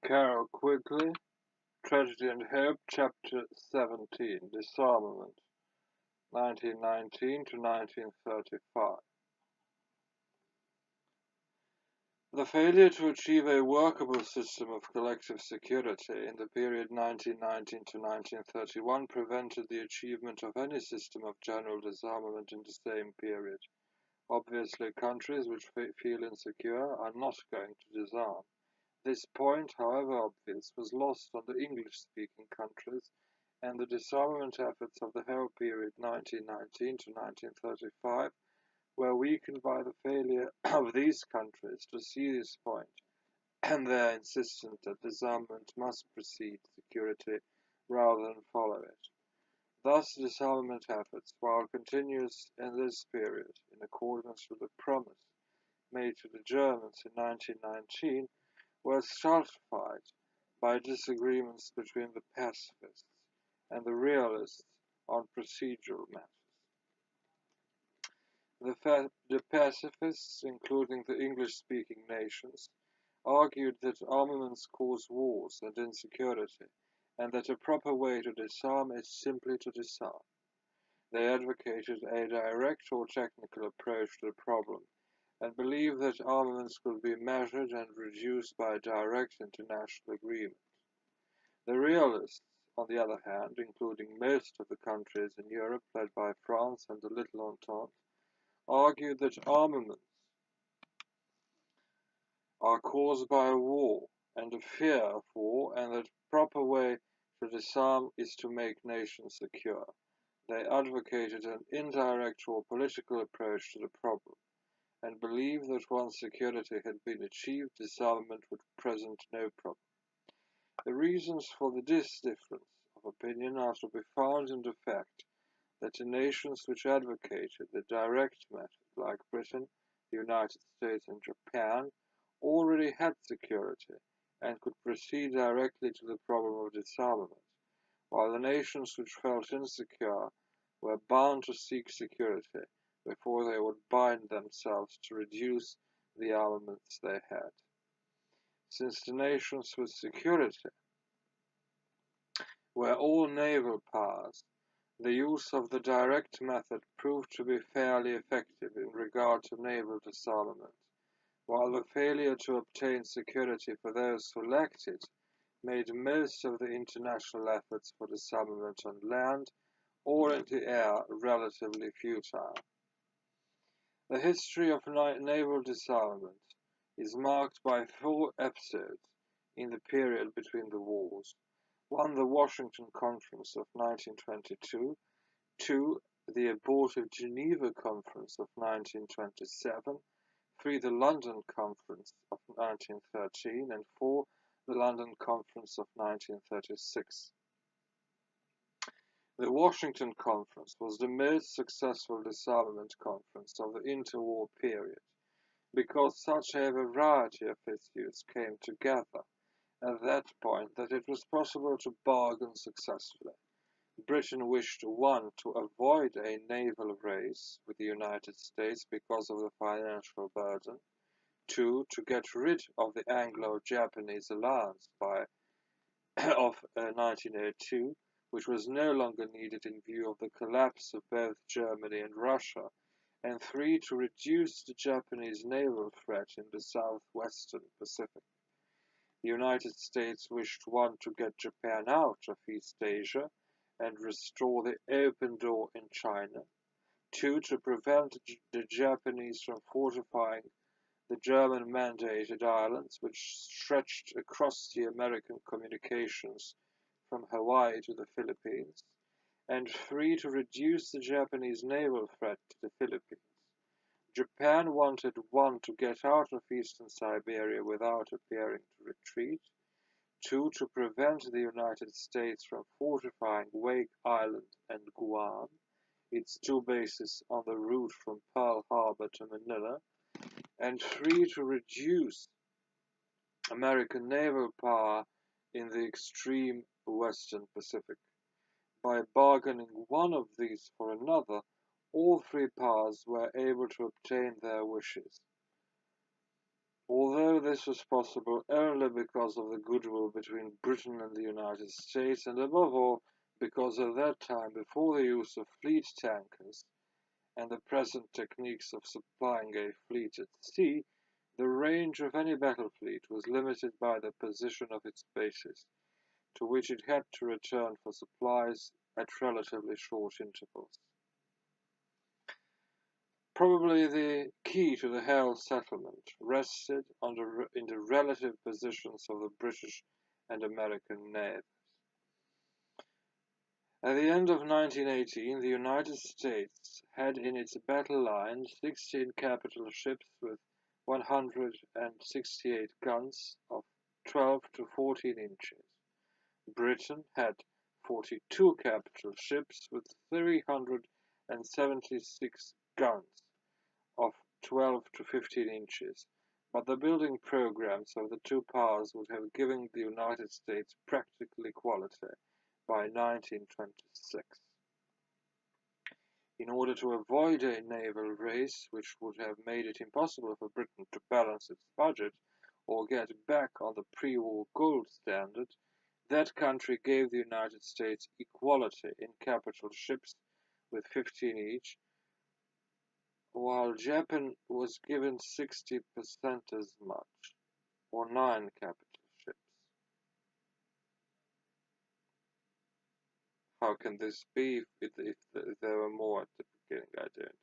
Carol Quigley, Tragedy and Hope, Chapter 17, Disarmament, 1919 to 1935. The failure to achieve a workable system of collective security in the period 1919 to 1931 prevented the achievement of any system of general disarmament in the same period. Obviously, countries which feel insecure are not going to disarm. This point, however obvious, was lost on the English-speaking countries, and the disarmament efforts of the whole period 1919 to 1935 were weakened by the failure of these countries to see this point and their insistence that disarmament must precede security rather than follow it. Thus, disarmament efforts, while continuous in this period, in accordance with the promise made to the Germans in 1919, were stultified by disagreements between the pacifists and the realists on procedural matters. The pacifists, including the English-speaking nations, argued that armaments cause wars and insecurity, and that a proper way to disarm is simply to disarm. They advocated a direct or technical approach to the problem, and believed that armaments could be measured and reduced by direct international agreement. The realists, on the other hand, including most of the countries in Europe led by France and the Little Entente, argued that armaments are caused by a war and a fear of war, and that the proper way to disarm is to make nations secure. They advocated an indirect or political approach to the problem, and believed that once security had been achieved, disarmament would present no problem. The reasons for this difference of opinion are to be found in the fact that the nations which advocated the direct method, like Britain, the United States, and Japan, already had security and could proceed directly to the problem of disarmament, while the nations which felt insecure were bound to seek security before they would bind themselves to reduce the armaments they had. Since the nations with security were all naval powers, the use of the direct method proved to be fairly effective in regard to naval disarmament, while the failure to obtain security for those who lacked it made most of the international efforts for disarmament on land or in the air relatively futile. The history of naval disarmament is marked by 4 episodes in the period between the wars. 1. The Washington Conference of 1922, 2. The abortive Geneva Conference of 1927, 3. The London Conference of 1913, and 4. The London Conference of 1936. The Washington Conference was the most successful disarmament conference of the interwar period, because such a variety of issues came together at that point that it was possible to bargain successfully. Britain wished, 1. to avoid a naval race with the United States because of the financial burden, 2. to get rid of the Anglo-Japanese alliance of 1902, which was no longer needed in view of the collapse of both Germany and Russia, and 3. to reduce the Japanese naval threat in the southwestern Pacific. The United States wished, 1. to get Japan out of East Asia and restore the open door in China, 2. to prevent the Japanese from fortifying the German-mandated islands which stretched across the American communications from Hawaii to the Philippines, and 3. to reduce the Japanese naval threat to the Philippines. Japan wanted, 1. to get out of eastern Siberia without appearing to retreat, 2. to prevent the United States from fortifying Wake Island and Guam, its 2 bases on the route from Pearl Harbor to Manila, and 3. to reduce American naval power in the extreme western Pacific. By bargaining one of these for another, all 3 powers were able to obtain their wishes. although this was possible only because of the goodwill between Britain and the United States, and above all because at that time, before the use of fleet tankers and the present techniques of supplying a fleet at sea, the range of any battle fleet was limited by the position of its bases, to which it had to return for supplies at relatively short intervals. Probably the key to the whole settlement rested in the relative positions of the British and American navies. At the end of 1918, the United States had in its battle line 16 capital ships with 168 guns of 12 to 14 inches. Britain had 42 capital ships with 376 guns of 12 to 15 inches, but the building programs of the two powers would have given the United States practical equality by 1926. In order to avoid a naval race which would have made it impossible for Britain to balance its budget or get back on the pre-war gold standard, that country gave the United States equality in capital ships with 15 each, while Japan was given 60% as much, or 9 capital ships. How can this be if there were more at the beginning? I don't